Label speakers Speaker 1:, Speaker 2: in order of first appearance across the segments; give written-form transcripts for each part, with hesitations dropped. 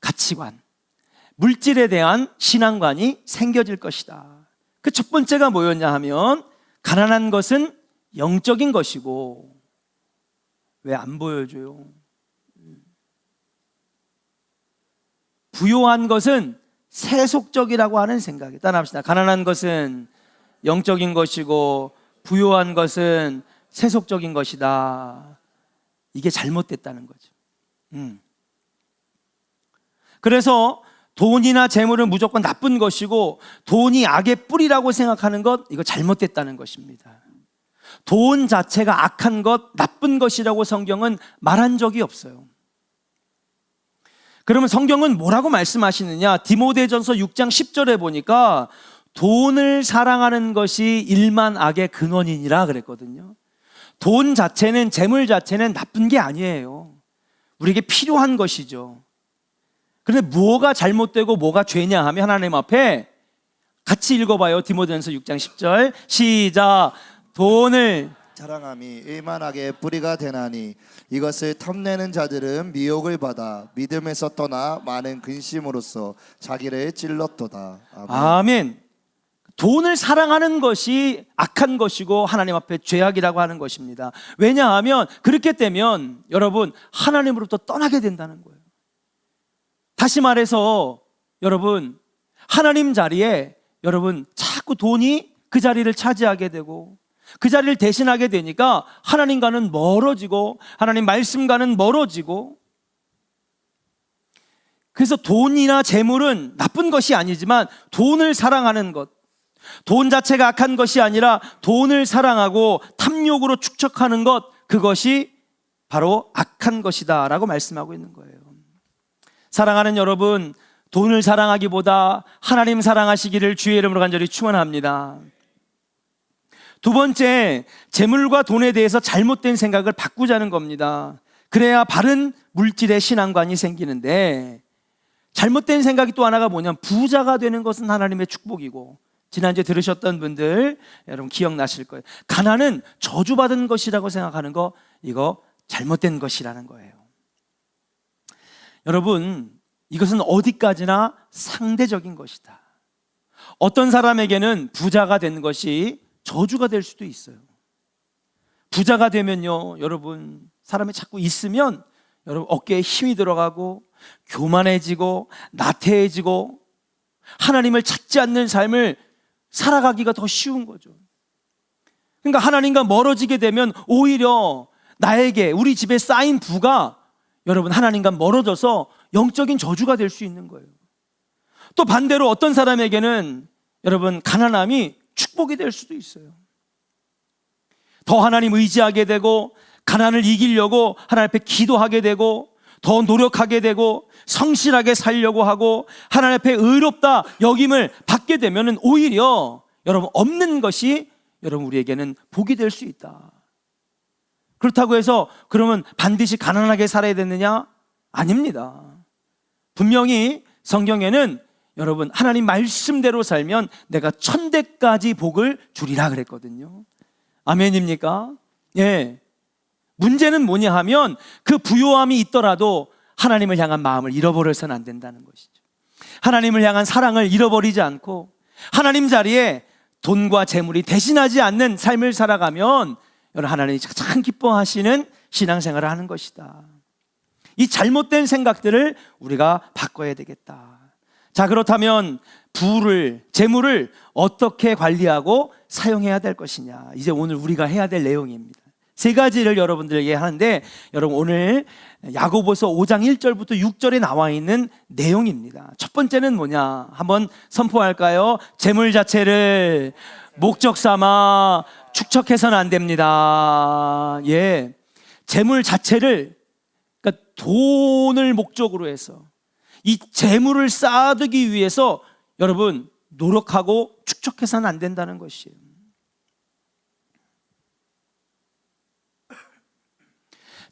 Speaker 1: 가치관, 물질에 대한 신앙관이 생겨질 것이다. 그 첫 번째가 뭐였냐 하면 가난한 것은 영적인 것이고, 왜 안 보여줘요? 부요한 것은 세속적이라고 하는 생각이, 따라합시다. 가난한 것은 영적인 것이고 부요한 것은 세속적인 것이다. 이게 잘못됐다는 거죠. 그래서 돈이나 재물은 무조건 나쁜 것이고 돈이 악의 뿌리라고 생각하는 것, 이거 잘못됐다는 것입니다. 돈 자체가 악한 것, 나쁜 것이라고 성경은 말한 적이 없어요. 그러면 성경은 뭐라고 말씀하시느냐? 디모데전서 6장 10절에 보니까 돈을 사랑하는 것이 일만 악의 근원이니라 그랬거든요. 돈 자체는, 재물 자체는 나쁜 게 아니에요. 우리에게 필요한 것이죠. 그런데 뭐가 잘못되고 뭐가 죄냐 하면 하나님 앞에 같이 읽어봐요. 디모데전서 6장 10절 시작. 돈을
Speaker 2: 자랑함이 일만하게 뿌리가 되나니 이것을 탐내는 자들은 미혹을 받아 믿음에서 떠나 많은 근심으로써 자기를 찔렀도다. 아멘.
Speaker 1: 아멘. 돈을 사랑하는 것이 악한 것이고 하나님 앞에 죄악이라고 하는 것입니다. 왜냐하면 그렇게 되면 여러분 하나님으로부터 떠나게 된다는 거예요. 다시 말해서 여러분 하나님 자리에 여러분 자꾸 돈이 그 자리를 차지하게 되고 그 자리를 대신하게 되니까 하나님과는 멀어지고 하나님 말씀과는 멀어지고, 그래서 돈이나 재물은 나쁜 것이 아니지만 돈을 사랑하는 것, 돈 자체가 악한 것이 아니라 돈을 사랑하고 탐욕으로 축적하는 것, 그것이 바로 악한 것이다 라고 말씀하고 있는 거예요. 사랑하는 여러분, 돈을 사랑하기보다 하나님 사랑하시기를 주의 이름으로 간절히 축원합니다. 두 번째, 재물과 돈에 대해서 잘못된 생각을 바꾸자는 겁니다. 그래야 바른 물질의 신앙관이 생기는데, 잘못된 생각이 또 하나가 뭐냐면 부자가 되는 것은 하나님의 축복이고, 지난주에 들으셨던 분들 여러분 기억나실 거예요. 가난은 저주받은 것이라고 생각하는 거, 이거 잘못된 것이라는 거예요. 여러분, 이것은 어디까지나 상대적인 것이다. 어떤 사람에게는 부자가 되는 것이 저주가 될 수도 있어요. 부자가 되면요, 여러분, 사람이 자꾸 있으면 여러분 어깨에 힘이 들어가고 교만해지고 나태해지고 하나님을 찾지 않는 삶을 살아가기가 더 쉬운 거죠. 그러니까 하나님과 멀어지게 되면 오히려 나에게, 우리 집에 쌓인 부가 여러분 하나님과 멀어져서 영적인 저주가 될 수 있는 거예요. 또 반대로 어떤 사람에게는 여러분 가난함이 축복이 될 수도 있어요. 더 하나님 의지하게 되고 가난을 이기려고 하나님 앞에 기도하게 되고 더 노력하게 되고 성실하게 살려고 하고 하나님 앞에 의롭다 여김을 받게 되면 오히려 여러분 없는 것이 여러분 우리에게는 복이 될 수 있다. 그렇다고 해서 그러면 반드시 가난하게 살아야 되느냐? 아닙니다. 분명히 성경에는 여러분 하나님 말씀대로 살면 내가 천대까지 복을 주리라 그랬거든요. 아멘입니까? 예. 문제는 뭐냐 하면 그 부요함이 있더라도 하나님을 향한 마음을 잃어버려서는 안 된다는 것이죠. 하나님을 향한 사랑을 잃어버리지 않고 하나님 자리에 돈과 재물이 대신하지 않는 삶을 살아가면 여러분 하나님이 가장 기뻐하시는 신앙생활을 하는 것이다. 이 잘못된 생각들을 우리가 바꿔야 되겠다. 자, 그렇다면 부를, 재물을 어떻게 관리하고 사용해야 될 것이냐, 이제 오늘 우리가 해야 될 내용입니다. 세 가지를 여러분들에게 하는데, 여러분 오늘 야고보서 5장 1절부터 6절에 나와 있는 내용입니다. 첫 번째는 뭐냐, 한번 선포할까요? 재물 자체를 목적 삼아 축적해서는 안 됩니다. 예, 재물 자체를, 그러니까 돈을 목적으로 해서 이 재물을 쌓아두기 위해서 여러분 노력하고 축적해서는 안 된다는 것이에요.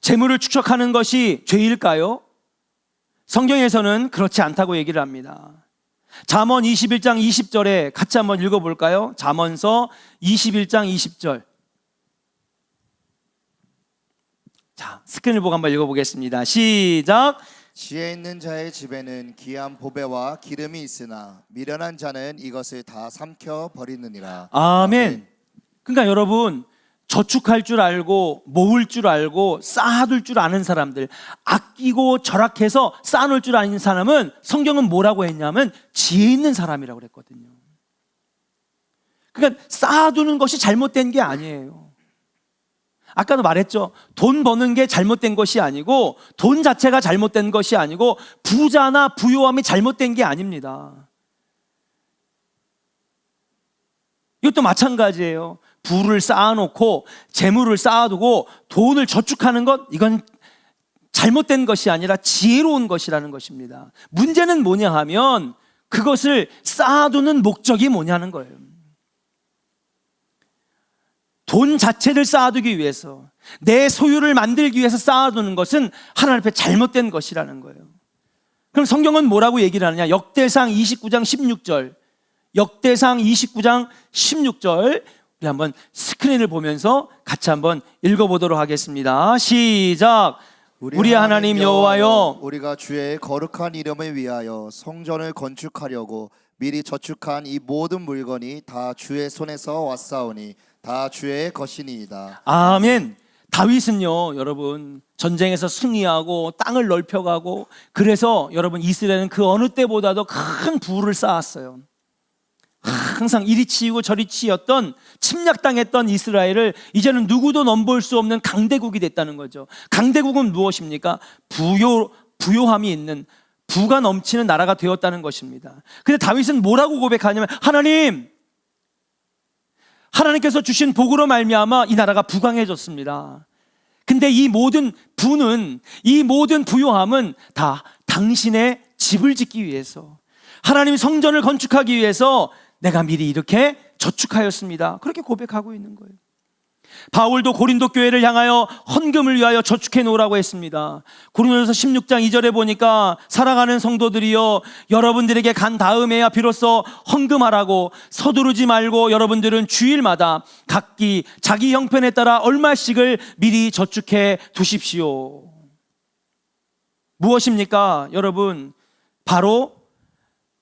Speaker 1: 재물을 축적하는 것이 죄일까요? 성경에서는 그렇지 않다고 얘기를 합니다. 잠언 21장 20절에 같이 한번 읽어볼까요? 잠언서 21장 20절. 자, 스크린을 보고 한번 읽어보겠습니다. 시작.
Speaker 2: 지혜 있는 자의 집에는 귀한 보배와 기름이 있으나 미련한 자는 이것을 다 삼켜 버리느니라.
Speaker 1: 아멘. 그러니까 여러분, 저축할 줄 알고 모을 줄 알고 쌓아둘 줄 아는 사람들, 아끼고 절약해서 쌓아놓을 줄 아는 사람은 성경은 뭐라고 했냐면 지혜 있는 사람이라고 그랬거든요. 그러니까 쌓아두는 것이 잘못된 게 아니에요. 아까도 말했죠. 돈 버는 게 잘못된 것이 아니고 돈 자체가 잘못된 것이 아니고 부자나 부요함이 잘못된 게 아닙니다. 이것도 마찬가지예요. 부를 쌓아놓고 재물을 쌓아두고 돈을 저축하는 것, 이건 잘못된 것이 아니라 지혜로운 것이라는 것입니다. 문제는 뭐냐 하면 그것을 쌓아두는 목적이 뭐냐는 거예요. 돈 자체를 쌓아두기 위해서, 내 소유를 만들기 위해서 쌓아두는 것은 하나님 앞에 잘못된 것이라는 거예요. 그럼 성경은 뭐라고 얘기를 하느냐? 역대상 29장 16절, 역대상 29장 16절, 우리 한번 스크린을 보면서 같이 한번 읽어보도록 하겠습니다. 시작. 우리 하나님 여호와여,
Speaker 2: 우리가 주의 거룩한 이름을 위하여 성전을 건축하려고 미리 저축한 이 모든 물건이 다 주의 손에서 왔사오니 다 주의 것이니이다.
Speaker 1: 아멘. 다윗은요, 여러분, 전쟁에서 승리하고 땅을 넓혀가고, 그래서 여러분 이스라엘은 그 어느 때보다도 큰 부를 쌓았어요. 항상 이리 치이고 저리 치였던, 침략당했던 이스라엘을 이제는 누구도 넘볼 수 없는 강대국이 됐다는 거죠. 강대국은 무엇입니까? 부요함이 있는, 부가 넘치는 나라가 되었다는 것입니다. 근데 다윗은 뭐라고 고백하냐면, 하나님께서 주신 복으로 말미암아 이 나라가 부강해졌습니다. 근데 이 모든 부는, 이 모든 부요함은 다 당신의 집을 짓기 위해서, 하나님 성전을 건축하기 위해서 내가 미리 이렇게 저축하였습니다. 그렇게 고백하고 있는 거예요. 바울도 고린도 교회를 향하여 헌금을 위하여 저축해 놓으라고 했습니다. 고린도전서 16장 2절에 보니까 사랑하는 성도들이여, 여러분들에게 간 다음에야 비로소 헌금하라고, 서두르지 말고 여러분들은 주일마다 각기 자기 형편에 따라 얼마씩을 미리 저축해 두십시오. 무엇입니까? 여러분, 바로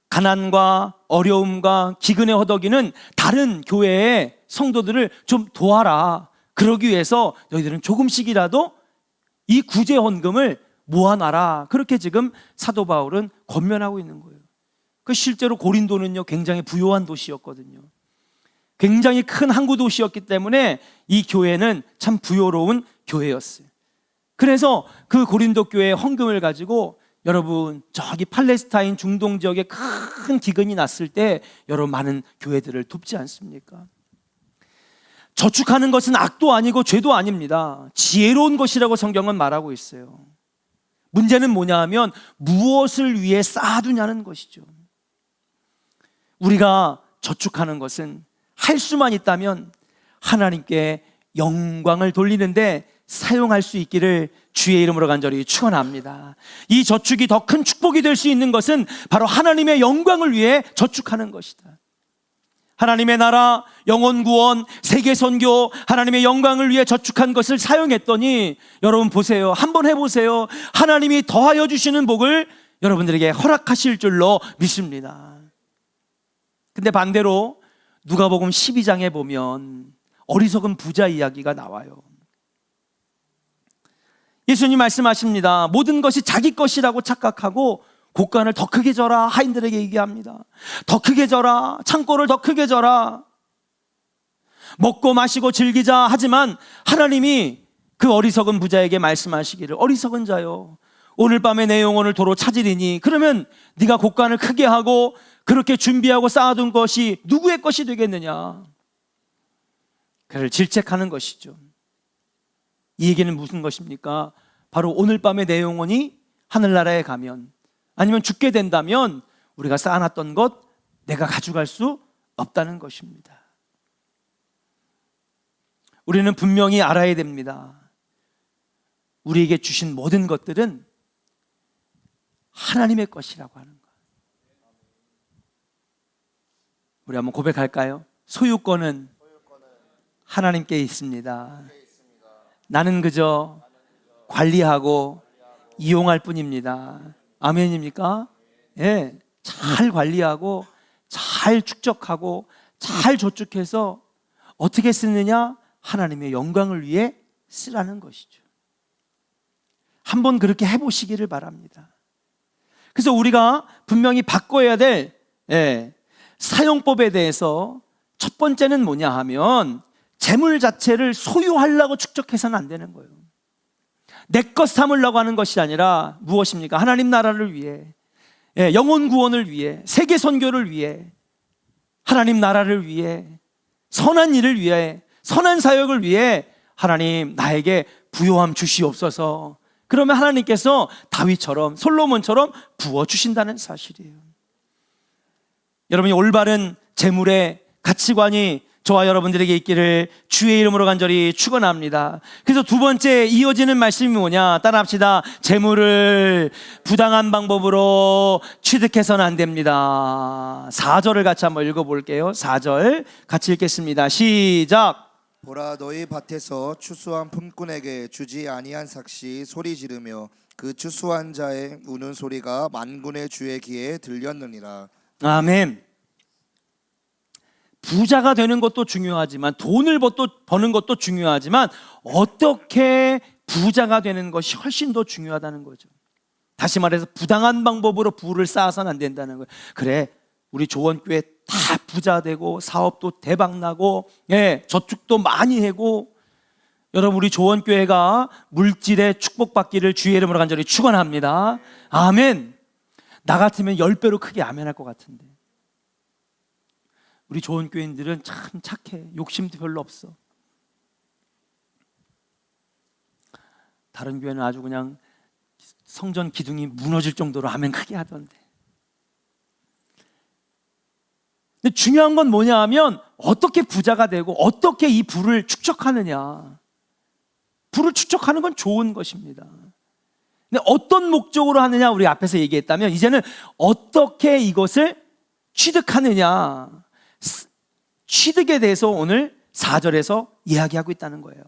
Speaker 1: 가난과 어려움과 기근에 허덕이는 다른 교회의 성도들을 좀 도와라. 그러기 위해서 너희들은 조금씩이라도 이 구제 헌금을 모아놔라. 그렇게 지금 사도 바울은 권면하고 있는 거예요. 그 실제로 고린도는요, 굉장히 부요한 도시였거든요. 굉장히 큰 항구 도시였기 때문에 이 교회는 참 부요로운 교회였어요. 그래서 그 고린도 교회의 헌금을 가지고, 여러분, 저기 팔레스타인 중동 지역에 큰 기근이 났을 때 여러분 많은 교회들을 돕지 않습니까? 저축하는 것은 악도 아니고 죄도 아닙니다. 지혜로운 것이라고 성경은 말하고 있어요. 문제는 뭐냐 하면 무엇을 위해 쌓아두냐는 것이죠. 우리가 저축하는 것은 할 수만 있다면 하나님께 영광을 돌리는데 사용할 수 있기를 주의 이름으로 간절히 축원합니다. 이 저축이 더 큰 축복이 될 수 있는 것은 바로 하나님의 영광을 위해 저축하는 것이다. 하나님의 나라, 영혼 구원, 세계 선교, 하나님의 영광을 위해 저축한 것을 사용했더니, 여러분 보세요. 한번 해보세요. 하나님이 더하여 주시는 복을 여러분들에게 허락하실 줄로 믿습니다. 근데 반대로 누가복음 12장에 보면 어리석은 부자 이야기가 나와요. 예수님 말씀하십니다. 모든 것이 자기 것이라고 착각하고 곡간을 더 크게 져라. 하인들에게 얘기합니다. 더 크게 져라. 창고를 더 크게 져라. 먹고 마시고 즐기자. 하지만 하나님이 그 어리석은 부자에게 말씀하시기를, 어리석은 자요, 오늘 밤에 내 영혼을 도로 찾으리니, 그러면 네가 곡간을 크게 하고 그렇게 준비하고 쌓아둔 것이 누구의 것이 되겠느냐. 그를 질책하는 것이죠. 이 얘기는 무슨 것입니까? 바로 오늘 밤에 내 영혼이 하늘나라에 가면, 아니면 죽게 된다면 우리가 쌓아놨던 것 내가 가져갈 수 없다는 것입니다. 우리는 분명히 알아야 됩니다. 우리에게 주신 모든 것들은 하나님의 것이라고 하는 것. 우리 한번 고백할까요? 소유권은 하나님께 있습니다. 나는 그저 관리하고 이용할 뿐입니다. 아멘입니까? 예, 잘 관리하고 잘 축적하고 잘 저축해서 어떻게 쓰느냐? 하나님의 영광을 위해 쓰라는 것이죠. 한번 그렇게 해보시기를 바랍니다. 그래서 우리가 분명히 바꿔야 될 사용법에 대해서 첫 번째는 뭐냐 하면 재물 자체를 소유하려고 축적해서는 안 되는 거예요. 내 것 삼으려고 하는 것이 아니라 무엇입니까? 하나님 나라를 위해, 영혼 구원을 위해, 세계 선교를 위해, 하나님 나라를 위해, 선한 일을 위해, 선한 사역을 위해 하나님 나에게 부요함 주시옵소서. 그러면 하나님께서 다윗처럼 솔로몬처럼 부어주신다는 사실이에요. 여러분이 올바른 재물의 가치관이 저와 여러분들에게 있기를 주의 이름으로 간절히 축원합니다. 그래서 두 번째 이어지는 말씀이 뭐냐? 따라합시다. 재물을 부당한 방법으로 취득해서는 안 됩니다. 4절을 같이 한번 읽어볼게요. 4절 같이 읽겠습니다. 시작.
Speaker 2: 보라, 너희 밭에서 추수한 품꾼에게 주지 아니한 삭시 소리 지르며 그 추수한 자의 우는 소리가 만군의 주의 귀에 들렸느니라.
Speaker 1: 아멘. 부자가 되는 것도 중요하지만, 돈을 버는 것도 중요하지만, 어떻게 부자가 되는 것이 훨씬 더 중요하다는 거죠. 다시 말해서 부당한 방법으로 부를 쌓아서는 안 된다는 거예요. 그래, 우리 조원교회 다 부자 되고 사업도 대박 나고, 저축도 많이 하고, 여러분 우리 조원교회가 물질의 축복받기를 주의 이름으로 간절히 축원합니다. 아멘. 나 같으면 10배로 크게 아멘할 것 같은데. 우리 조원교인들은 참 착해. 욕심도 별로 없어. 다른 교회는 아주 그냥 성전 기둥이 무너질 정도로 아멘 크게 하던데. 근데 중요한 건 뭐냐 하면 어떻게 부자가 되고 어떻게 이 부를 축적하느냐. 부를 축적하는 건 좋은 것입니다. 근데 어떤 목적으로 하느냐, 우리 앞에서 얘기했다면 이제는 어떻게 이것을 취득하느냐, 취득에 대해서 오늘 4절에서 이야기하고 있다는 거예요.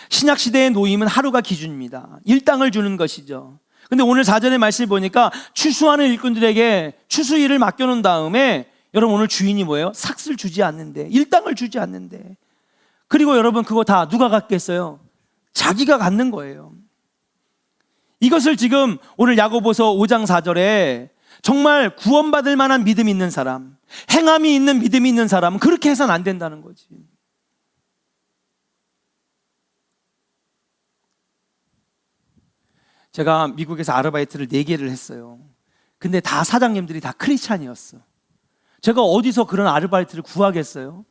Speaker 1: 신약시대의 노임은 하루가 기준입니다. 일당을 주는 것이죠. 근데 오늘 4절의 말씀을 보니까 추수하는 일꾼들에게 추수일을 맡겨놓은 다음에, 여러분 오늘 주인이 뭐예요? 삭슬 주지 않는데, 일당을 주지 않는데, 그리고 여러분 그거 다 누가 갖겠어요? 자기가 갖는 거예요. 이것을 지금 오늘 야고보서 5장 4절에 정말 구원받을 만한 믿음이 있는 사람, 행함이 있는 믿음이 있는 사람은 그렇게 해서는 안 된다는 거지. 제가 미국에서 아르바이트를 4개를 했어요. 근데 다 사장님들이 다 크리스찬이었어. 제가 어디서 그런 아르바이트를 구하겠어요?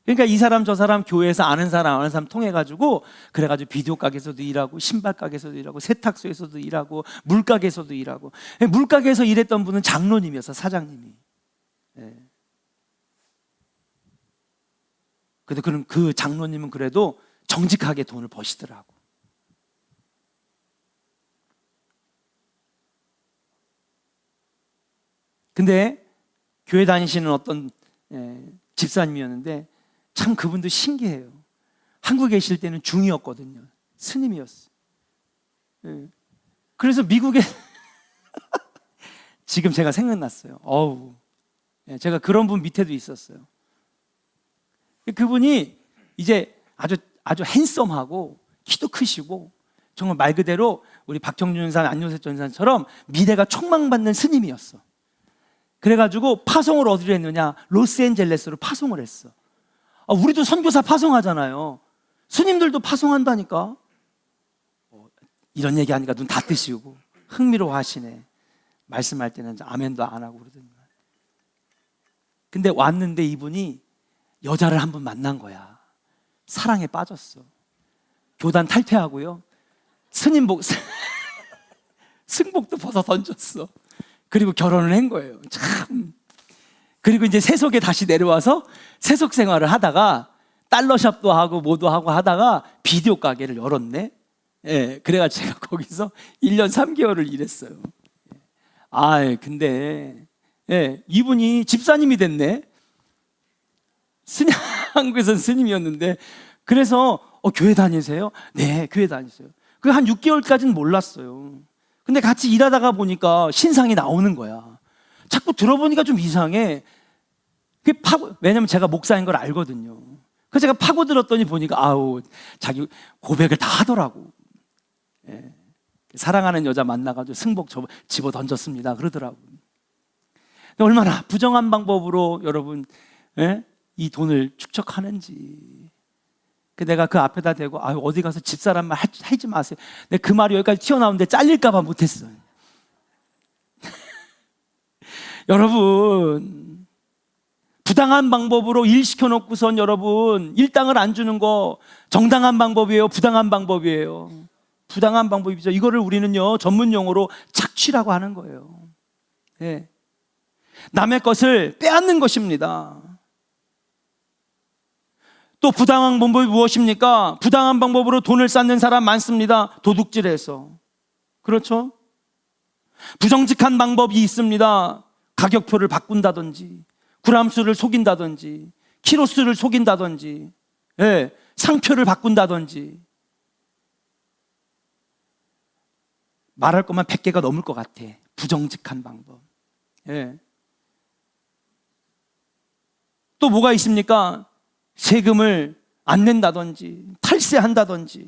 Speaker 1: 그러니까 이 사람 저 사람 교회에서 아는 사람 통해가지고, 그래가지고 비디오 가게에서도 일하고, 신발 가게에서도 일하고, 세탁소에서도 일하고, 물가게에서도 일하고. 물가게에서 일했던 분은 장로님이었어, 사장님이. 근데 그 장로님은 그래도 정직하게 돈을 버시더라고. 근데 교회 다니시는 어떤 집사님이었는데 참 그분도 신기해요. 한국에 계실 때는 중이었거든요. 스님이었어. 그래서 미국에 지금 제가 생각났어요. 제가 그런 분 밑에도 있었어요. 그분이 이제 아주 핸섬하고 키도 크시고, 정말 말 그대로 우리 박형준 전사, 안요셉 전사처럼 미래가 촉망받는 스님이었어. 그래가지고 파송을 어디로 했느냐? 로스앤젤레스로 파송을 했어. 우리도 선교사 파송하잖아요. 스님들도 파송한다니까. 이런 얘기하니까 눈 다 뜨시고 흥미로워하시네. 말씀할 때는 아멘도 안 하고 그러더니. 근데 왔는데 이분이 여자를 한 번 만난 거야. 사랑에 빠졌어. 교단 탈퇴하고요, 스님복 승복도 벗어 던졌어. 그리고 결혼을 한 거예요. 참. 그리고 이제 세속에 다시 내려와서 세속 생활을 하다가 달러샵도 하고 뭐도 하고 하다가 비디오 가게를 열었네. 그래가지고 제가 거기서 1년 3개월을 일했어요. 근데 이분이 집사님이 됐네. 한국에서는 스님이었는데, 그래서 교회 다니세요? 네, 교회 다니세요. 그 한 6개월까지는 몰랐어요. 근데 같이 일하다가 보니까 신상이 나오는 거야. 자꾸 들어보니까 좀 이상해. 왜냐면 제가 목사인 걸 알거든요. 그래서 제가 파고들었더니 보니까 아우, 자기 고백을 다 하더라고. 예. 사랑하는 여자 만나가지고 승복 집어 던졌습니다 그러더라고. 근데 얼마나 부정한 방법으로 여러분, 예? 이 돈을 축적하는지. 내가 그 앞에다 대고 아유, 어디 가서 집사람 말 하지 마세요. 내가 그 말이 여기까지 튀어나오는데 잘릴까 봐 못했어요. 여러분, 부당한 방법으로 일 시켜놓고선 여러분 일당을 안 주는 거 정당한 방법이에요? 부당한 방법이에요? 부당한 방법이죠. 이거를 우리는요 전문 용어로 착취라고 하는 거예요. 네. 남의 것을 빼앗는 것입니다. 또 부당한 방법이 무엇입니까? 부당한 방법으로 돈을 쌓는 사람 많습니다. 도둑질해서. 그렇죠? 부정직한 방법이 있습니다. 가격표를 바꾼다든지, 그람수를 속인다든지, 키로수를 속인다든지, 예, 상표를 바꾼다든지. 말할 것만 100개가 넘을 것 같아. 부정직한 방법. 예. 또 뭐가 있습니까? 세금을 안 낸다든지, 탈세한다든지,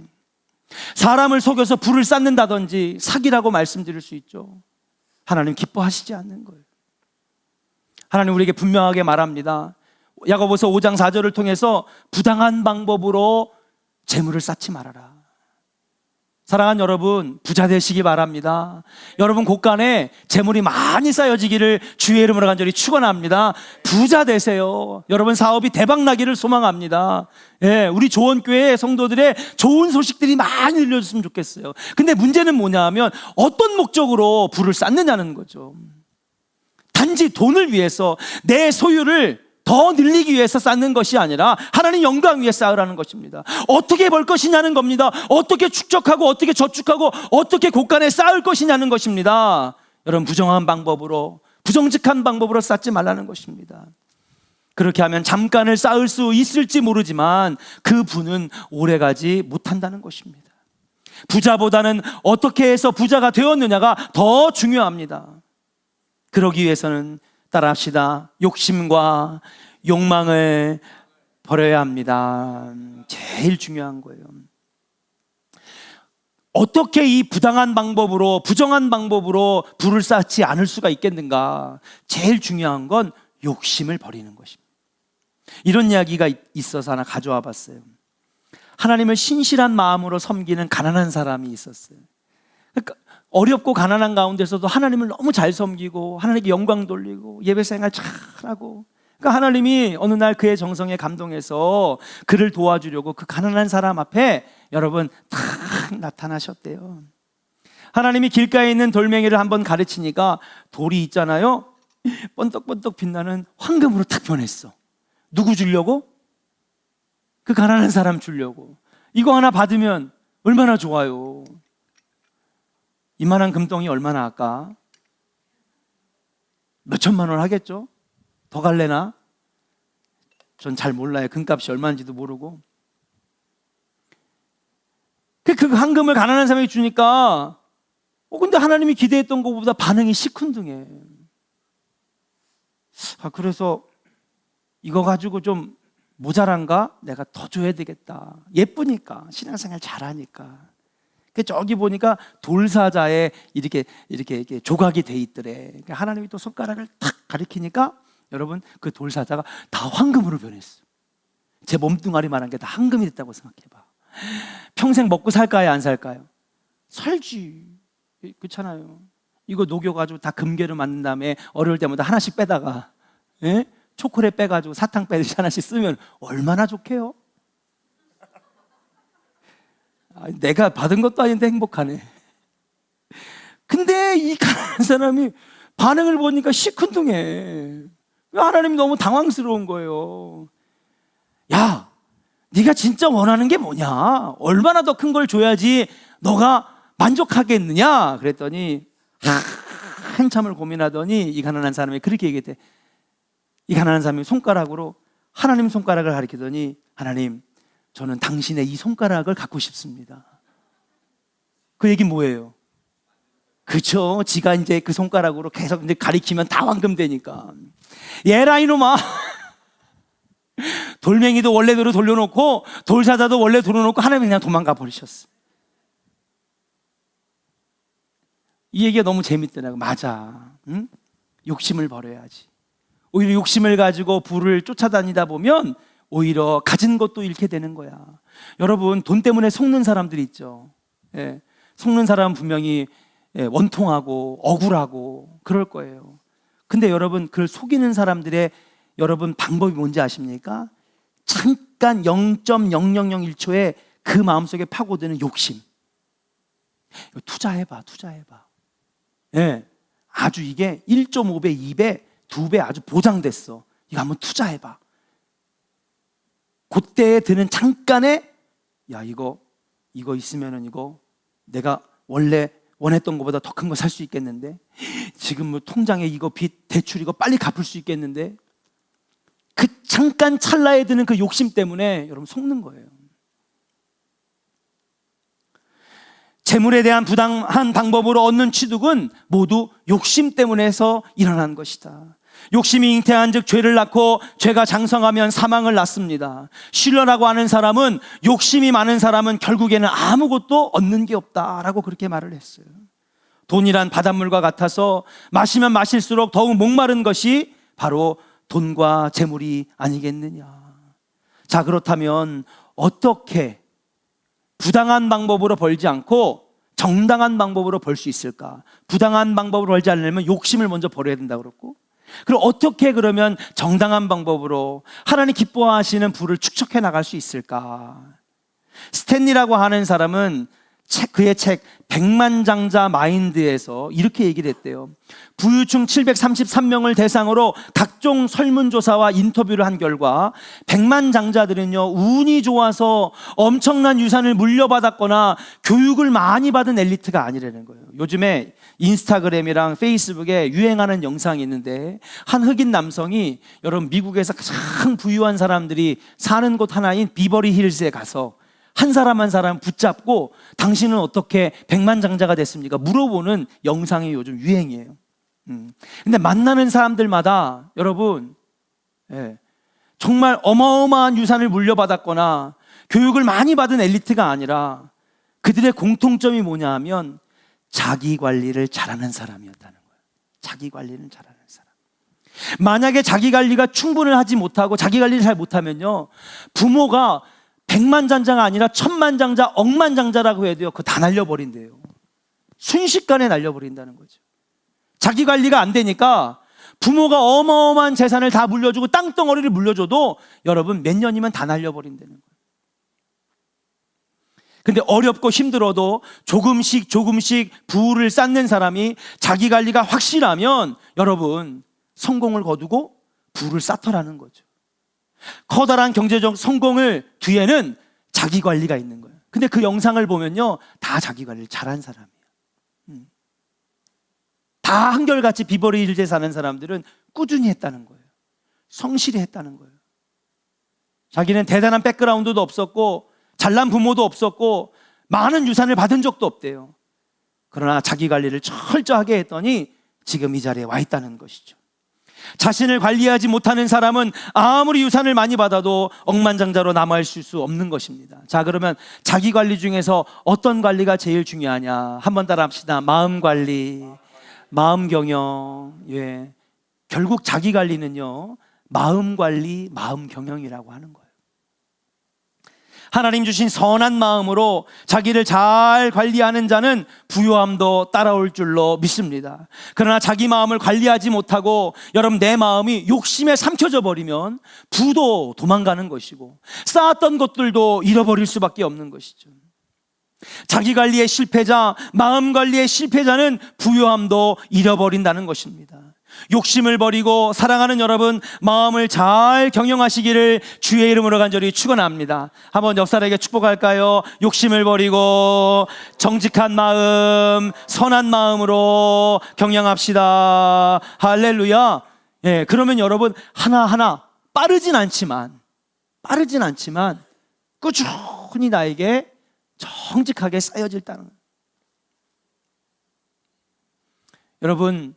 Speaker 1: 사람을 속여서 불을 쌓는다든지, 사기라고 말씀드릴 수 있죠. 하나님 기뻐하시지 않는 거예요. 하나님 우리에게 분명하게 말합니다. 야고보서 5장 4절을 통해서 부당한 방법으로 재물을 쌓지 말아라. 사랑하는 여러분, 부자 되시기 바랍니다. 여러분 곳간에 재물이 많이 쌓여지기를 주의 이름으로 간절히 축원합니다. 부자 되세요. 여러분 사업이 대박 나기를 소망합니다. 예, 우리 조원교회 성도들의 좋은 소식들이 많이 들려줬으면 좋겠어요. 근데 문제는 뭐냐면 어떤 목적으로 부를 쌓느냐는 거죠. 단지 돈을 위해서 내 소유를 더 늘리기 위해서 쌓는 것이 아니라 하나님 영광 위해 쌓으라는 것입니다. 어떻게 벌 것이냐는 겁니다. 어떻게 축적하고 어떻게 저축하고 어떻게 곳간에 쌓을 것이냐는 것입니다. 여러분 부정한 방법으로, 부정직한 방법으로 쌓지 말라는 것입니다. 그렇게 하면 잠깐을 쌓을 수 있을지 모르지만 그 부는 오래가지 못한다는 것입니다. 부자보다는 어떻게 해서 부자가 되었느냐가 더 중요합니다. 그러기 위해서는 따라합시다. 욕심과 욕망을 버려야 합니다. 제일 중요한 거예요. 어떻게 이 부당한 방법으로, 부정한 방법으로 부를 쌓지 않을 수가 있겠는가? 제일 중요한 건 욕심을 버리는 것입니다. 이런 이야기가 있어서 하나 가져와 봤어요. 하나님을 신실한 마음으로 섬기는 가난한 사람이 있었어요. 그러니까 어렵고 가난한 가운데서도 하나님을 너무 잘 섬기고 하나님께 영광 돌리고 예배 생활 잘하고, 그러니까 하나님이 어느 날 그의 정성에 감동해서 그를 도와주려고 그 가난한 사람 앞에 여러분 탁 나타나셨대요. 하나님이 길가에 있는 돌멩이를 한번 가르치니까 돌이 있잖아요, 번떡번떡 빛나는 황금으로 탁 변했어. 누구 주려고? 그 가난한 사람 주려고. 이거 하나 받으면 얼마나 좋아요. 이만한 금덩이 얼마나 할까? 몇 천만 원 하겠죠? 더 갈래나? 전 잘 몰라요. 금값이 얼마인지도 모르고. 그 황금을 가난한 사람에게 주니까 근데 하나님이 기대했던 것보다 반응이 시큰둥해. 그래서 이거 가지고 좀 모자란가? 내가 더 줘야 되겠다. 예쁘니까, 신앙생활 잘하니까. 저기 보니까 돌사자에 이렇게 조각이 돼 있더래. 그러니까 하나님이 또 손가락을 탁 가리키니까 여러분 그 돌사자가 다 황금으로 변했어. 제 몸뚱아리만한 게 다 황금이 됐다고 생각해봐. 평생 먹고 살까요, 안 살까요? 살지. 그렇잖아요. 이거 녹여가지고 다 금괴로 만든 다음에 어려울 때마다 하나씩 빼다가, 예? 초콜릿 빼가지고 사탕 빼듯이 하나씩 쓰면 얼마나 좋게요? 내가 받은 것도 아닌데 행복하네. 근데 이 가난한 사람이 반응을 보니까 시큰둥해. 하나님이 너무 당황스러운 거예요. 야, 네가 진짜 원하는 게 뭐냐? 얼마나 더 큰 걸 줘야지 너가 만족하겠느냐? 그랬더니 한참을 고민하더니 이 가난한 사람이 그렇게 얘기했대. 이 가난한 사람이 손가락으로 하나님 손가락을 가리키더니, 하나님, 저는 당신의 이 손가락을 갖고 싶습니다. 그 얘기 뭐예요? 그쵸? 지가 이제 그 손가락으로 계속 이제 가리키면 다 황금 되니까. 얘라 이놈아. 돌멩이도 원래대로 돌려놓고 돌사자도 원래 돌려놓고 하나님이 그냥 도망가 버리셨어. 이 얘기가 너무 재밌더라고. 맞아. 응? 욕심을 버려야지. 오히려 욕심을 가지고 부를 쫓아다니다 보면 오히려 가진 것도 잃게 되는 거야. 여러분, 돈 때문에 속는 사람들이 있죠. 예, 속는 사람은 분명히 원통하고 억울하고 그럴 거예요. 근데 여러분, 그걸 속이는 사람들의 여러분 방법이 뭔지 아십니까? 잠깐 0.0001초에 그 마음속에 파고드는 욕심. 투자해봐. 예, 아주 이게 1.5배, 2배, 2배 아주 보장됐어. 이거 한번 투자해봐. 그때에 드는 잠깐의 야, 이거 있으면은 이거 내가 원래 원했던 것보다 더 큰 거 살 수 있겠는데, 지금 뭐 통장에 이거 빚 대출 이거 빨리 갚을 수 있겠는데, 그 잠깐 찰나에 드는 그 욕심 때문에 여러분 속는 거예요. 재물에 대한 부당한 방법으로 얻는 취득은 모두 욕심 때문에 해서 일어난 것이다. 욕심이 잉태한 즉 죄를 낳고 죄가 장성하면 사망을 낳습니다. 슐러라고 하는 사람은 욕심이 많은 사람은 결국에는 아무것도 얻는 게 없다라고 그렇게 말을 했어요. 돈이란 바닷물과 같아서 마시면 마실수록 더욱 목마른 것이 바로 돈과 재물이 아니겠느냐. 자, 그렇다면 어떻게 부당한 방법으로 벌지 않고 정당한 방법으로 벌 수 있을까? 부당한 방법으로 벌지 않으려면 욕심을 먼저 버려야 된다고 그랬고, 그럼 어떻게 그러면 정당한 방법으로 하나님 기뻐하시는 부를 축적해 나갈 수 있을까? 스탠리라고 하는 사람은 그의 책 백만장자 마인드에서 이렇게 얘기를 했대요. 부유층 733명을 대상으로 각종 설문조사와 인터뷰를 한 결과 백만장자들은요, 운이 좋아서 엄청난 유산을 물려받았거나 교육을 많이 받은 엘리트가 아니라는 거예요. 요즘에 인스타그램이랑 페이스북에 유행하는 영상이 있는데, 한 흑인 남성이 여러분 미국에서 가장 부유한 사람들이 사는 곳 하나인 비버리 힐즈에 가서 한 사람 한 사람 붙잡고 당신은 어떻게 백만장자가 됐습니까? 물어보는 영상이 요즘 유행이에요. 근데 만나는 사람들마다 여러분, 정말 어마어마한 유산을 물려받았거나 교육을 많이 받은 엘리트가 아니라 그들의 공통점이 뭐냐 하면 자기 관리를 잘하는 사람이었다는 거예요. 자기 관리를 잘하는 사람. 만약에 자기 관리가 충분을 하지 못하고 자기 관리를 잘 못하면요, 부모가 백만장자가 아니라 천만장자, 억만장자라고 해도요, 그거 다 날려버린대요. 순식간에 날려버린다는 거죠. 자기 관리가 안 되니까 부모가 어마어마한 재산을 다 물려주고 땅덩어리를 물려줘도 여러분 몇 년이면 다 날려버린다는 거예요. 근데 어렵고 힘들어도 조금씩 부를 쌓는 사람이 자기 관리가 확실하면 여러분 성공을 거두고 부를 쌓더라는 거죠. 커다란 경제적 성공을 뒤에는 자기 관리가 있는 거예요. 근데 그 영상을 보면요, 다 자기 관리를 잘한 사람이에요. 다 한결같이 비버리 힐즈에 사는 사람들은 꾸준히 했다는 거예요. 성실히 했다는 거예요. 자기는 대단한 백그라운드도 없었고 잘난 부모도 없었고 많은 유산을 받은 적도 없대요. 그러나 자기 관리를 철저하게 했더니 지금 이 자리에 와 있다는 것이죠. 자신을 관리하지 못하는 사람은 아무리 유산을 많이 받아도 억만장자로 남아있을 수 없는 것입니다. 자, 그러면 자기 관리 중에서 어떤 관리가 제일 중요하냐? 한번 따라 합시다. 마음 관리, 마음 경영. 예. 결국 자기 관리는요, 마음 관리, 마음 경영이라고 하는 거예요. 하나님 주신 선한 마음으로 자기를 잘 관리하는 자는 부유함도 따라올 줄로 믿습니다. 그러나 자기 마음을 관리하지 못하고 여러분 내 마음이 욕심에 삼켜져 버리면 부도 도망가는 것이고 쌓았던 것들도 잃어버릴 수밖에 없는 것이죠. 자기 관리의 실패자, 마음 관리의 실패자는 부유함도 잃어버린다는 것입니다. 욕심을 버리고 사랑하는 여러분, 마음을 잘 경영하시기를 주의 이름으로 간절히 축원합니다. 한번 옆 사람에게 축복할까요? 욕심을 버리고 정직한 마음, 선한 마음으로 경영합시다. 할렐루야. 예, 그러면 여러분 하나하나 빠르진 않지만 꾸준히 나에게 정직하게 쌓여질 다는 거예요. 여러분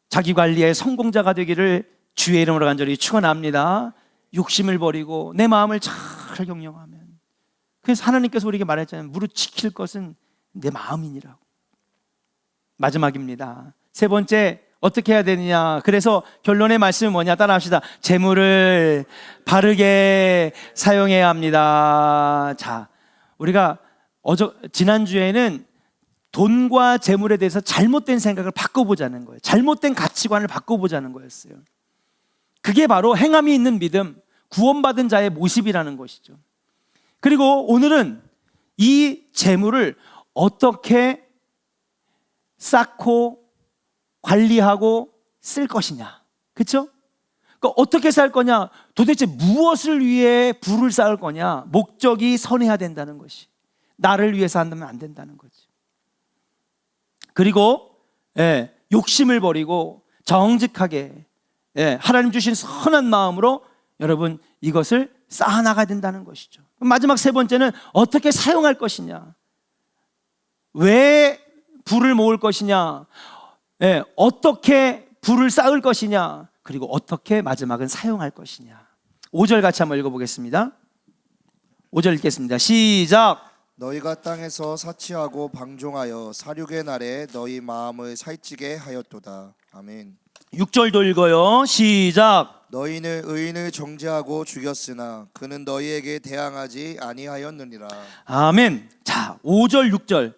Speaker 1: 자기 관리의 성공자가 되기를 주의 이름으로 간절히 축원합니다. 욕심을 버리고 내 마음을 잘 경영하면. 그래서 하나님께서 우리에게 말했잖아요. 무릇 지킬 것은 내 마음이니라고. 마지막입니다. 세 번째, 어떻게 해야 되느냐. 그래서 결론의 말씀은 뭐냐, 따라합시다. 재물을 바르게 사용해야 합니다. 자, 우리가 지난주에는 돈과 재물에 대해서 잘못된 생각을 바꿔보자는 거예요. 잘못된 가치관을 바꿔보자는 거였어요. 그게 바로 행함이 있는 믿음, 구원받은 자의 모습이라는 것이죠. 그리고 오늘은 이 재물을 어떻게 쌓고 관리하고 쓸 것이냐, 그렇죠? 그러니까 어떻게 살 거냐, 도대체 무엇을 위해 부를 쌓을 거냐. 목적이 선해야 된다는 것이, 나를 위해서 한다면 안 된다는 거지. 그리고 욕심을 버리고 정직하게 하나님 주신 선한 마음으로 여러분 이것을 쌓아나가야 된다는 것이죠. 마지막 세 번째는 어떻게 사용할 것이냐, 왜 부를 모을 것이냐, 어떻게 부를 쌓을 것이냐, 그리고 어떻게 마지막은 사용할 것이냐. 5절 같이 한번 읽어보겠습니다. 5절 읽겠습니다. 시작.
Speaker 2: 너희가 땅에서 사치하고 방종하여 사륙의 날에 너희 마음을 살찌게 하였도다. 아멘.
Speaker 1: 6절도 읽어요. 시작.
Speaker 2: 너희는 의인을 정죄하고 죽였으나 그는 너희에게 대항하지 아니하였느니라.
Speaker 1: 아멘. 자, 5절 6절.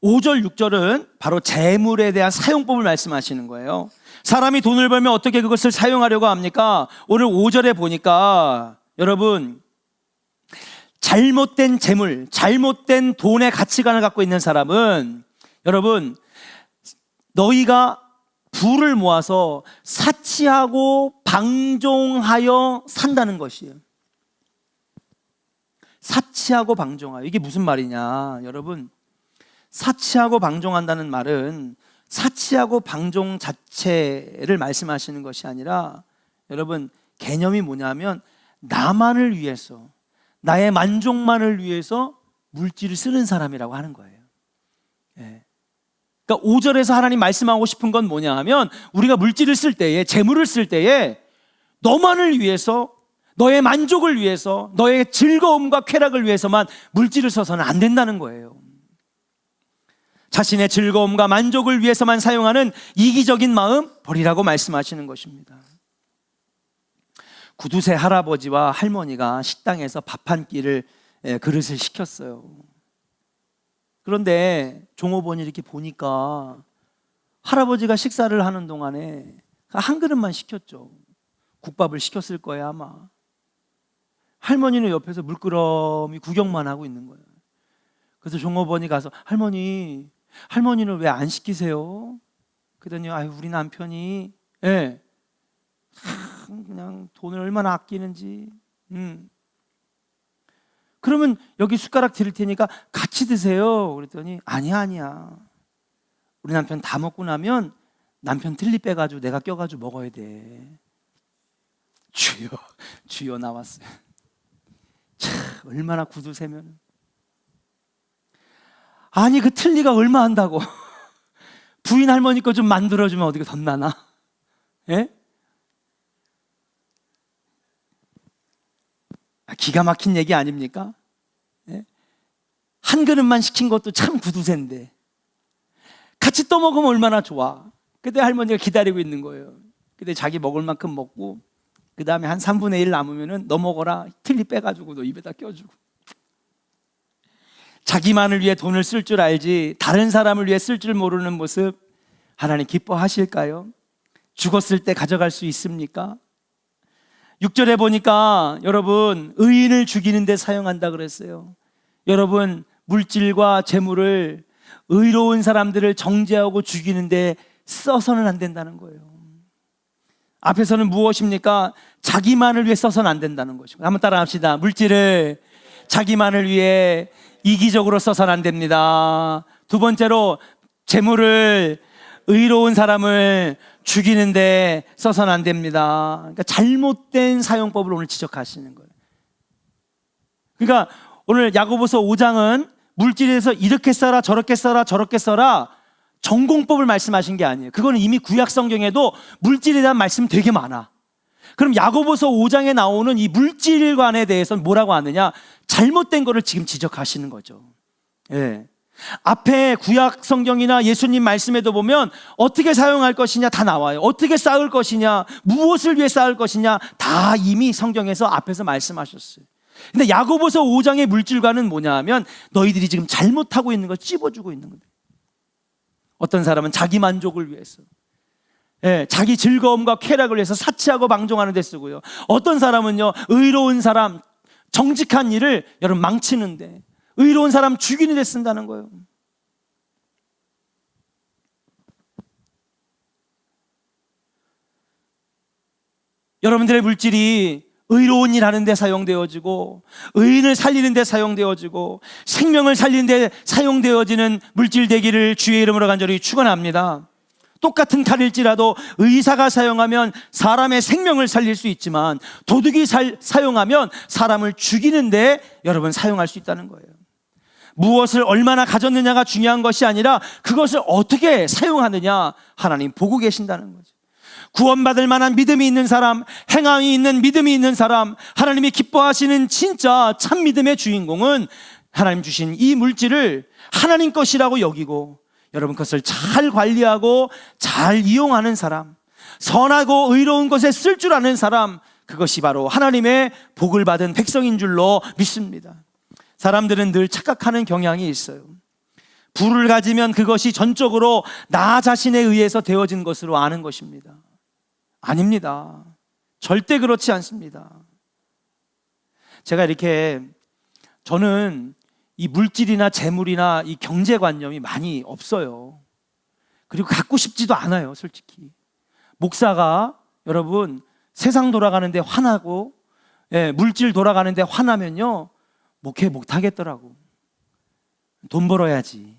Speaker 1: 5절 6절은 바로 재물에 대한 사용법을 말씀하시는 거예요. 사람이 돈을 벌면 어떻게 그것을 사용하려고 합니까? 오늘 5절에 보니까 여러분, 잘못된 재물, 잘못된 돈의 가치관을 갖고 있는 사람은 여러분, 너희가 부를 모아서 사치하고 방종하여 산다는 것이에요. 사치하고 방종하여, 이게 무슨 말이냐. 여러분, 사치하고 방종한다는 말은 사치하고 방종 자체를 말씀하시는 것이 아니라, 여러분 개념이 뭐냐면 나만을 위해서, 나의 만족만을 위해서 물질을 쓰는 사람이라고 하는 거예요. 그러니까 5절에서 하나님 말씀하고 싶은 건 뭐냐 하면, 우리가 물질을 쓸 때에, 재물을 쓸 때에 너만을 위해서, 너의 만족을 위해서, 너의 즐거움과 쾌락을 위해서만 물질을 써서는 안 된다는 거예요. 자신의 즐거움과 만족을 위해서만 사용하는 이기적인 마음 버리라고 말씀하시는 것입니다. 구두쇠 할아버지와 할머니가 식당에서 밥 한 끼를 그릇을 시켰어요. 그런데 종업원이 이렇게 보니까 할아버지가 식사를 하는 동안에 한 그릇만 시켰죠. 국밥을 시켰을 거예요 아마. 할머니는 옆에서 물끄러미 구경만 하고 있는 거예요. 그래서 종업원이 가서 할머니는 왜 안 시키세요? 그러더니 우리 남편이 그냥 돈을 얼마나 아끼는지. 그러면 여기 숟가락 드릴 테니까 같이 드세요. 그랬더니 아니야. 우리 남편 다 먹고 나면 남편 틀니 빼가지고 내가 껴가지고 먹어야 돼. 주여 나왔어요. 참, 얼마나 구두쇠면. 아니 그 틀니가 얼마 한다고. 부인 할머니 거 좀 만들어주면 어디가 덧나나? 기가 막힌 얘기 아닙니까? 한 그릇만 시킨 것도 참 구두쇠인데 같이 떠먹으면 얼마나 좋아. 그때 할머니가 기다리고 있는 거예요. 그때 자기 먹을 만큼 먹고 그 다음에 한 3분의 1 남으면은 너 먹어라. 틀니 빼가지고 너 입에다 껴주고. 자기만을 위해 돈을 쓸 줄 알지 다른 사람을 위해 쓸 줄 모르는 모습 하나님 기뻐하실까요? 죽었을 때 가져갈 수 있습니까? 6절에 보니까 여러분 의인을 죽이는 데 사용한다 그랬어요. 여러분 물질과 재물을 의로운 사람들을 정죄하고 죽이는 데 써서는 안 된다는 거예요. 앞에서는 무엇입니까? 자기만을 위해 써서는 안 된다는 것이고. 한번 따라 합시다. 물질을 자기만을 위해 이기적으로 써서는 안 됩니다. 두 번째로 재물을 의로운 사람을 죽이는데 써서는 안 됩니다. 그러니까 잘못된 사용법을 오늘 지적하시는 거예요. 그러니까 오늘 야고보서 5장은 물질에서 이렇게 써라 저렇게 써라 저렇게 써라 전공법을 말씀하신 게 아니에요. 그거는 이미 구약 성경에도 물질에 대한 말씀 되게 많아. 그럼 야고보서 5장에 나오는 이 물질관에 대해서는 뭐라고 하느냐? 잘못된 거를 지금 지적하시는 거죠. 예. 앞에 구약 성경이나 예수님 말씀에도 보면 어떻게 사용할 것이냐 다 나와요. 어떻게 쌓을 것이냐, 무엇을 위해 쌓을 것이냐 다 이미 성경에서 앞에서 말씀하셨어요. 근데 야고보서 5장의 물질관은 뭐냐 하면 너희들이 지금 잘못하고 있는 걸 찝어주고 있는 겁니다. 어떤 사람은 자기 만족을 위해서, 자기 즐거움과 쾌락을 위해서 사치하고 방종하는 데 쓰고요. 어떤 사람은요, 의로운 사람, 정직한 일을 여러분 망치는데, 의로운 사람 죽이는 데 쓴다는 거예요. 여러분들의 물질이 의로운 일 하는 데 사용되어지고, 의인을 살리는 데 사용되어지고, 생명을 살리는 데 사용되어지는 물질 되기를 주의 이름으로 간절히 축원합니다. 똑같은 칼일지라도 의사가 사용하면 사람의 생명을 살릴 수 있지만 도둑이 사용하면 사람을 죽이는데 여러분 사용할 수 있다는 거예요. 무엇을 얼마나 가졌느냐가 중요한 것이 아니라 그것을 어떻게 사용하느냐 하나님 보고 계신다는 거죠. 구원받을 만한 믿음이 있는 사람, 행함이 있는 믿음이 있는 사람, 하나님이 기뻐하시는 진짜 참 믿음의 주인공은 하나님 주신 이 물질을 하나님 것이라고 여기고 여러분 그것을 잘 관리하고 잘 이용하는 사람, 선하고 의로운 것에 쓸 줄 아는 사람, 그것이 바로 하나님의 복을 받은 백성인 줄로 믿습니다. 사람들은 늘 착각하는 경향이 있어요. 부를 가지면 그것이 전적으로 나 자신에 의해서 되어진 것으로 아는 것입니다. 아닙니다. 절대 그렇지 않습니다. 제가 이렇게, 저는 이 물질이나 재물이나 이 경제관념이 많이 없어요. 그리고 갖고 싶지도 않아요, 솔직히. 목사가 여러분 세상 돌아가는데 화나고, 물질 돌아가는데 화나면요 목회 못 하겠더라고. 돈 벌어야지.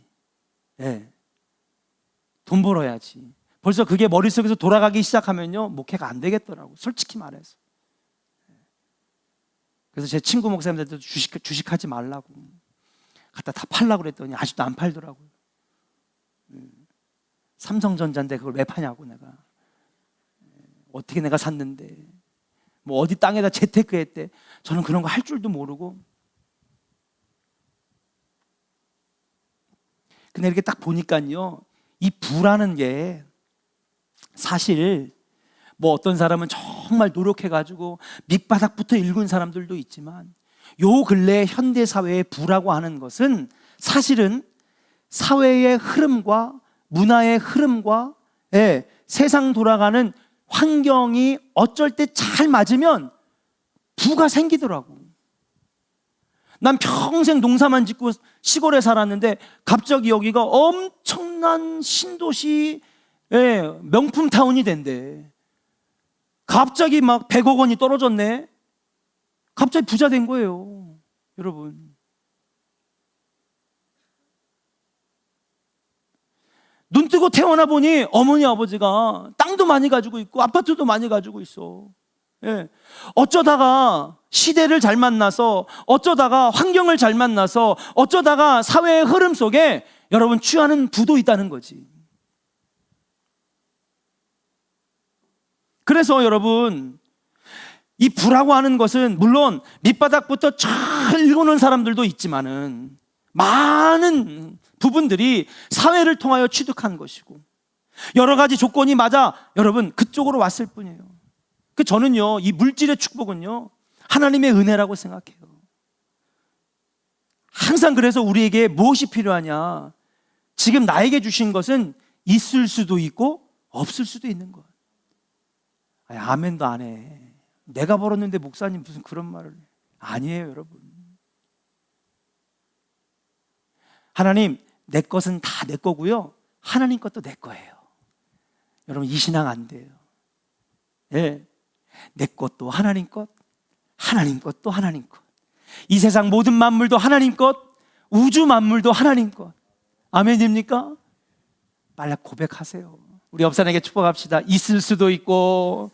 Speaker 1: 돈 벌어야지. 벌써 그게 머릿속에서 돌아가기 시작하면요 목회가 안 되겠더라고, 솔직히 말해서. 그래서 제 친구 목사님들도 주식하지 말라고 갖다 다 팔라고 그랬더니 아직도 안 팔더라고요. 삼성전자인데 그걸 왜 파냐고, 내가. 어떻게 내가 샀는데, 뭐 어디 땅에다 재테크했대. 저는 그런 거 할 줄도 모르고. 근데 이렇게 딱 보니까요, 이 부라는 게 사실 뭐 어떤 사람은 정말 노력해가지고 밑바닥부터 일군 사람들도 있지만, 요 근래 현대 사회의 부라고 하는 것은 사실은 사회의 흐름과 문화의 흐름과 세상 돌아가는 환경이 어쩔 때 잘 맞으면 부가 생기더라고. 난 평생 농사만 짓고 시골에 살았는데 갑자기 여기가 엄청난 신도시, 명품 타운이 된대. 갑자기 막 100억 원이 떨어졌네. 갑자기 부자 된 거예요, 여러분. 눈 뜨고 태어나 보니 어머니 아버지가 땅도 많이 가지고 있고 아파트도 많이 가지고 있어. 어쩌다가 시대를 잘 만나서, 어쩌다가 환경을 잘 만나서, 어쩌다가 사회의 흐름 속에 여러분 취하는 부도 있다는 거지. 그래서 여러분, 이 부라고 하는 것은 물론 밑바닥부터 잘 일구는 사람들도 있지만은 많은 부분들이 사회를 통하여 취득한 것이고 여러 가지 조건이 맞아 여러분 그쪽으로 왔을 뿐이에요. 저는요, 이 물질의 축복은요 하나님의 은혜라고 생각해요. 항상 그래서 우리에게 무엇이 필요하냐, 지금 나에게 주신 것은 있을 수도 있고 없을 수도 있는 것. 아멘도 안 해. 내가 벌었는데 목사님 무슨 그런 말을 해. 아니에요, 여러분. 하나님, 내 것은 다 내 거고요, 하나님 것도 내 거예요. 여러분, 이 신앙 안 돼요. 내 것도 하나님 것, 하나님 것도 하나님 것. 이 세상 모든 만물도 하나님 것, 우주 만물도 하나님 것. 아멘입니까? 빨리 고백하세요. 우리 옆 사람에게 축복합시다. 있을 수도 있고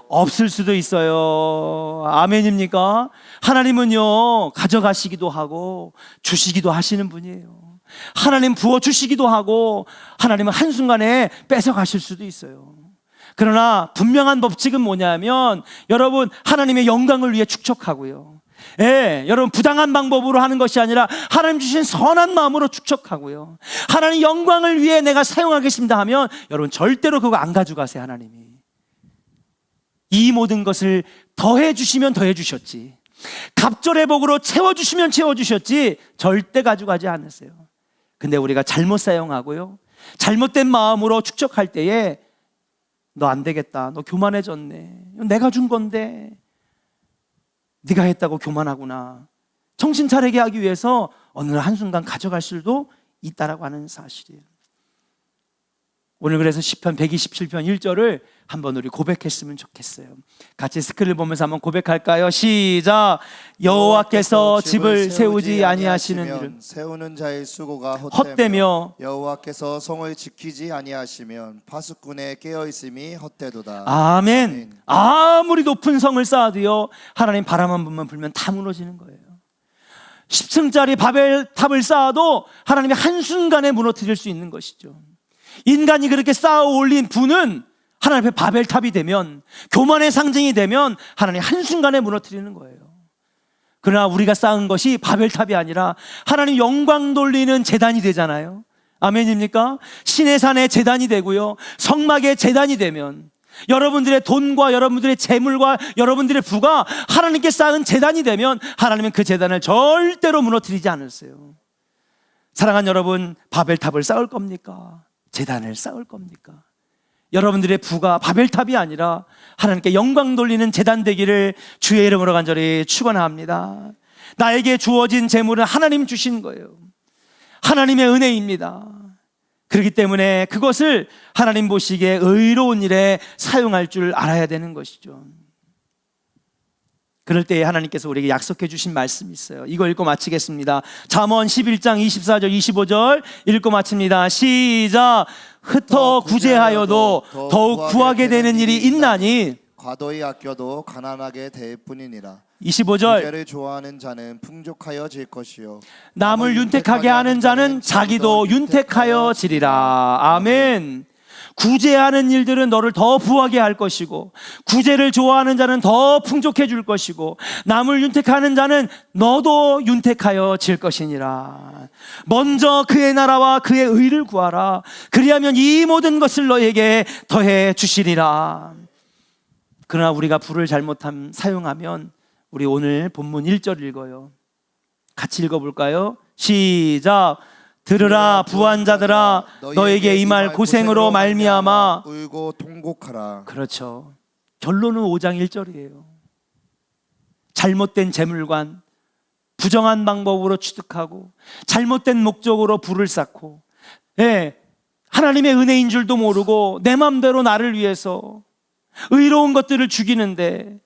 Speaker 1: 없을 수도 있어요. 아멘입니까? 하나님은요 가져가시기도 하고 주시기도 하시는 분이에요. 하나님 부어주시기도 하고 하나님은 한순간에 뺏어가실 수도 있어요. 그러나 분명한 법칙은 뭐냐면 여러분, 하나님의 영광을 위해 축적하고요. 예, 여러분, 부당한 방법으로 하는 것이 아니라 하나님 주신 선한 마음으로 축적하고요. 하나님 영광을 위해 내가 사용하겠습니다 하면 여러분 절대로 그거 안 가져가세요. 하나님이 이 모든 것을 더해 주시면 더해 주셨지, 갑절의 복으로 채워주시면 채워주셨지 절대 가져가지 않으세요. 근데 우리가 잘못 사용하고요, 잘못된 마음으로 축적할 때에 너 안 되겠다, 너 교만해졌네, 내가 준 건데 네가 했다고 교만하구나, 정신 차리게 하기 위해서 어느 한순간 가져갈 수도 있다라고 하는 사실이에요. 오늘 그래서 시편 127편 1절을 한번 우리 고백했으면 좋겠어요. 같이 스크린을 보면서 한번 고백할까요? 시작. 여호와께서 집을 세우지 아니하시는 일은
Speaker 2: 세우는 자의 수고가
Speaker 1: 헛되며
Speaker 2: 여호와께서 성을 지키지 아니하시면 파수꾼의 깨어 있음이 헛되도다.
Speaker 1: 아멘. 아무리 높은 성을 쌓아도요, 하나님 바람 한 번만 불면 다 무너지는 거예요. 10층짜리 바벨탑을 쌓아도 하나님이 한순간에 무너뜨릴 수 있는 것이죠. 인간이 그렇게 쌓아 올린 부는 하나님 앞에 바벨탑이 되면, 교만의 상징이 되면 하나님 한순간에 무너뜨리는 거예요. 그러나 우리가 쌓은 것이 바벨탑이 아니라 하나님 영광 돌리는 제단이 되잖아요. 아멘입니까? 신의 산의 제단이 되고요, 성막의 제단이 되면 여러분들의 돈과 여러분들의 재물과 여러분들의 부가 하나님께 쌓은 제단이 되면 하나님은 그 제단을 절대로 무너뜨리지 않으세요. 사랑하는 여러분, 바벨탑을 쌓을 겁니까? 제단을 쌓을 겁니까? 여러분들의 부가 바벨탑이 아니라 하나님께 영광 돌리는 제단 되기를 주의 이름으로 간절히 축원합니다. 나에게 주어진 재물은 하나님 주신 거예요. 하나님의 은혜입니다. 그렇기 때문에 그것을 하나님 보시기에 의로운 일에 사용할 줄 알아야 되는 것이죠. 그럴 때에 하나님께서 우리에게 약속해 주신 말씀이 있어요. 이거 읽고 마치겠습니다. 잠언 11장 24절 25절 읽고 마칩니다. 시작. 흩어 구제하여도 더욱 구하게 되는 일이 있나니
Speaker 2: 과도히 아껴도 가난하게 될 뿐이니라.
Speaker 1: 25절.
Speaker 2: 구제를 좋아하는 자는 풍족하여질 것이요
Speaker 1: 남을 윤택하게 하는 자는 자기도 윤택하여지리라. 아멘. 구제하는 일들은 너를 더 부하게 할 것이고, 구제를 좋아하는 자는 더 풍족해 줄 것이고, 남을 윤택하는 자는 너도 윤택하여질 것이니라. 먼저 그의 나라와 그의 의를 구하라. 그리하면 이 모든 것을 너에게 더해 주시리라. 그러나 우리가 부를 사용하면, 우리 오늘 본문 1절 읽어요. 같이 읽어볼까요? 시작. 들으라 부한 자들아, 너에게 임할 고생으로 말미암아
Speaker 2: 울고 통곡하라.
Speaker 1: 그렇죠. 결론은 5장 1절이에요. 잘못된 재물관, 부정한 방법으로 취득하고 잘못된 목적으로 부를 쌓고, 하나님의 은혜인 줄도 모르고 내 맘대로 나를 위해서 의로운 것들을 죽이는데,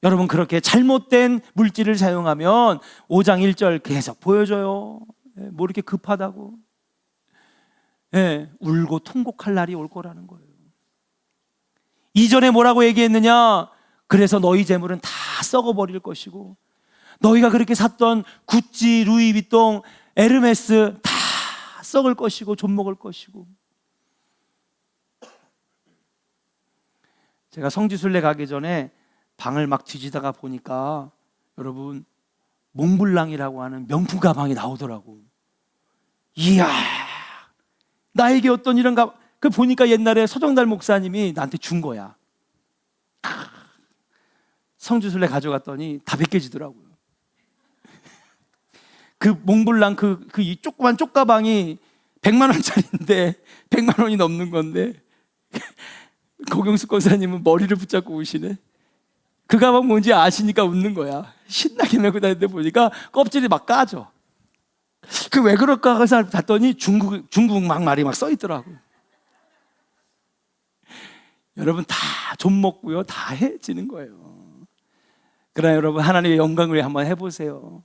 Speaker 1: 여러분 그렇게 잘못된 물질을 사용하면 5장 1절 계속 보여줘요. 뭐 이렇게 급하다고, 울고 통곡할 날이 올 거라는 거예요. 이전에 뭐라고 얘기했느냐? 그래서 너희 재물은 다 썩어버릴 것이고, 너희가 그렇게 샀던 구찌, 루이비통, 에르메스 다 썩을 것이고 좀먹을 것이고. 제가 성지순례 가기 전에 방을 막 뒤지다가 보니까 여러분, 몽블랑이라고 하는 명품 가방이 나오더라고. 이야, 나에게 어떤 이런 가방. 그 보니까 옛날에 서정달 목사님이 나한테 준 거야. 성지순례 가져갔더니 다 벗겨지더라고요. 그 몽블랑 이 조그만 쪽가방이 100만 원짜리인데 100만 원이 넘는 건데 고경숙 권사님은 머리를 붙잡고 우시네. 그 가방 뭔지 아시니까 웃는 거야. 신나게 메고 다니는데 보니까 껍질이 막 까져. 그 왜 그럴까 해서 봤더니 중국 막 말이 막 써 있더라고요. 여러분 다 좀 먹고요, 다 해지는 거예요. 그러나 여러분, 하나님의 영광을 한번 해보세요.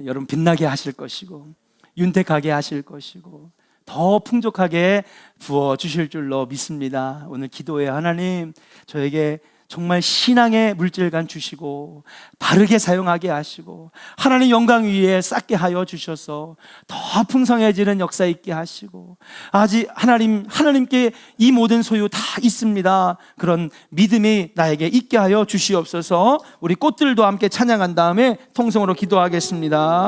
Speaker 1: 여러분 빛나게 하실 것이고 윤택하게 하실 것이고 더 풍족하게 부어주실 줄로 믿습니다. 오늘 기도해. 하나님, 저에게 정말 신앙의 물질간 주시고 바르게 사용하게 하시고 하나님 영광 위에 쌓게 하여 주셔서 더 풍성해지는 역사 있게 하시고 아직 하나님께 이 모든 소유 다 있습니다. 그런 믿음이 나에게 있게 하여 주시옵소서. 우리 꽃들도 함께 찬양한 다음에 통성으로 기도하겠습니다.